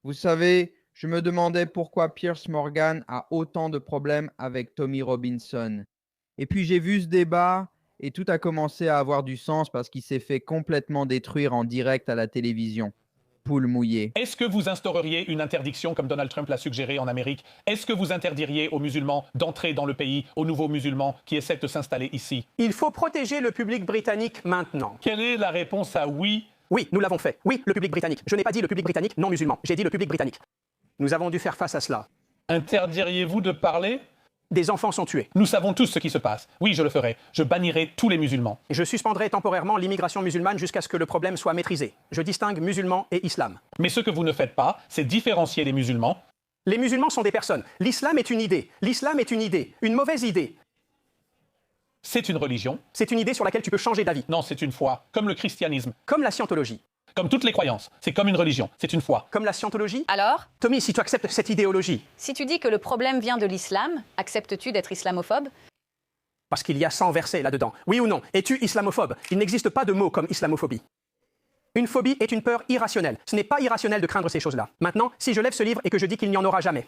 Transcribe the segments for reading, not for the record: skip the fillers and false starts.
Vous savez, je me demandais pourquoi Piers Morgan a autant de problèmes avec Tommy Robinson. Et puis j'ai vu ce débat et tout a commencé à avoir du sens parce qu'il s'est fait complètement détruire en direct à la télévision. Poule mouillée. Est-ce que vous instaureriez une interdiction comme Donald Trump l'a suggéré en Amérique? Est-ce que vous interdiriez aux musulmans d'entrer dans le pays, aux nouveaux musulmans qui essaient de s'installer ici? Il faut protéger le public britannique maintenant. Quelle est la réponse à oui? Oui, nous l'avons fait. Oui, le public britannique. Je n'ai pas dit le public britannique non musulman. J'ai dit le public britannique. Nous avons dû faire face à cela. Interdiriez-vous de parler? Des enfants sont tués. Nous savons tous ce qui se passe. Oui, je le ferai. Je bannirai tous les musulmans. Je suspendrai temporairement l'immigration musulmane jusqu'à ce que le problème soit maîtrisé. Je distingue musulmans et islam. Mais ce que vous ne faites pas, c'est différencier les musulmans. Les musulmans sont des personnes. L'islam est une idée. L'islam est une idée. Une mauvaise idée. C'est une religion. C'est une idée sur laquelle tu peux changer d'avis. Non, c'est une foi. Comme le christianisme. Comme la scientologie. Comme toutes les croyances. C'est comme une religion. C'est une foi. Comme la scientologie. Alors, Tommy, si tu acceptes cette idéologie, si tu dis que le problème vient de l'islam, acceptes-tu d'être islamophobe? parce qu'il y a 100 versets là-dedans, oui ou non, es-tu islamophobe? Il n'existe pas de mot comme islamophobie. Une phobie est une peur irrationnelle. Ce n'est pas irrationnel de craindre ces choses-là. Maintenant, si je lève ce livre et que je dis qu'il n'y en aura jamais,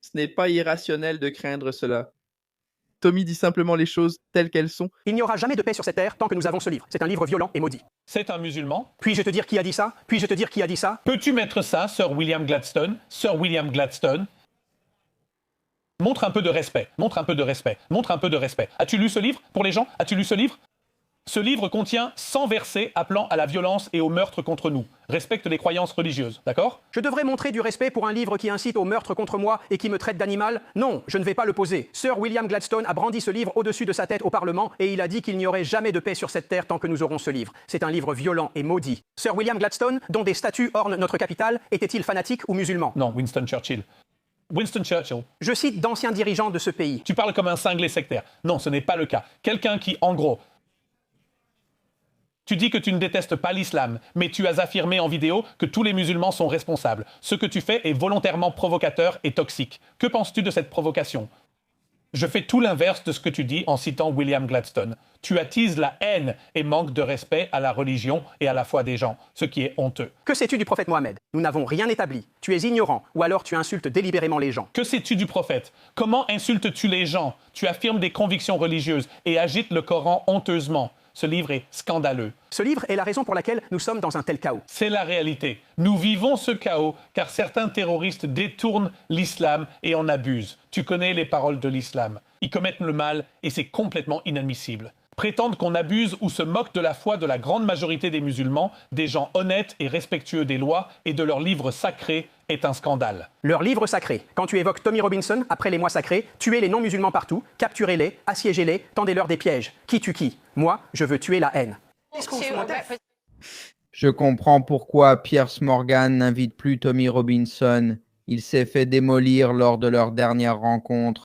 Ce n'est pas irrationnel de craindre cela. Tommy dit simplement les choses telles qu'elles sont. il n'y aura jamais de paix sur cette terre tant que nous avons ce livre. C'est un livre violent et maudit. C'est un musulman. Puis-je te dire qui a dit ça? Puis-je te dire qui a dit ça? Peux-tu mettre ça, Sir William Gladstone? Sir William Gladstone? Montre un peu de respect. Montre un peu de respect. Montre un peu de respect. As-tu lu ce livre pour les gens? As-tu lu ce livre? Ce livre contient 100 versets appelant à la violence et au meurtre contre nous. Respecte les croyances religieuses, d'accord? Je devrais montrer du respect pour un livre qui incite au meurtre contre moi et qui me traite d'animal? Non, je ne vais pas le poser. Sir William Gladstone a brandi ce livre au-dessus de sa tête au Parlement et il a dit qu'il n'y aurait jamais de paix sur cette terre tant que nous aurons ce livre. C'est un livre violent et maudit. Sir William Gladstone, dont des statues ornent notre capitale, était-il fanatique ou musulman? Non, Winston Churchill. Winston Churchill. Je cite d'anciens dirigeants de ce pays. Tu parles comme un cinglé sectaire. Non, ce n'est pas le cas. Quelqu'un qui, en gros... Tu dis que tu ne détestes pas l'islam, mais tu as affirmé en vidéo que tous les musulmans sont responsables. Ce que tu fais est volontairement provocateur et toxique. Que penses-tu de cette provocation? Je fais tout l'inverse de ce que tu dis en citant William Gladstone. Tu attises la haine et manques de respect à la religion et à la foi des gens, ce qui est honteux. Que sais-tu du prophète Mohammed? Nous n'avons rien établi. Tu es ignorant, ou alors tu insultes délibérément les gens. Que sais-tu du prophète? Comment insultes-tu les gens? Tu affirmes des convictions religieuses et agites le Coran honteusement. Ce livre est scandaleux. Ce livre est la raison pour laquelle nous sommes dans un tel chaos. C'est la réalité. Nous vivons ce chaos car certains terroristes détournent l'islam et en abusent. Tu connais les paroles de l'islam. Ils commettent le mal et c'est complètement inadmissible. Prétendent qu'on abuse ou se moque de la foi de la grande majorité des musulmans, des gens honnêtes et respectueux des lois et de leurs livres sacrés est un scandale. Leur livre sacré. Quand tu évoques Tommy Robinson, après les mois sacrés, tuez les non-musulmans partout, capturez-les, assiégez-les, tendez-leur des pièges. Qui tue qui? Moi, je veux tuer la haine. Je comprends pourquoi Piers Morgan n'invite plus Tommy Robinson. Il s'est fait démolir lors de leur dernière rencontre.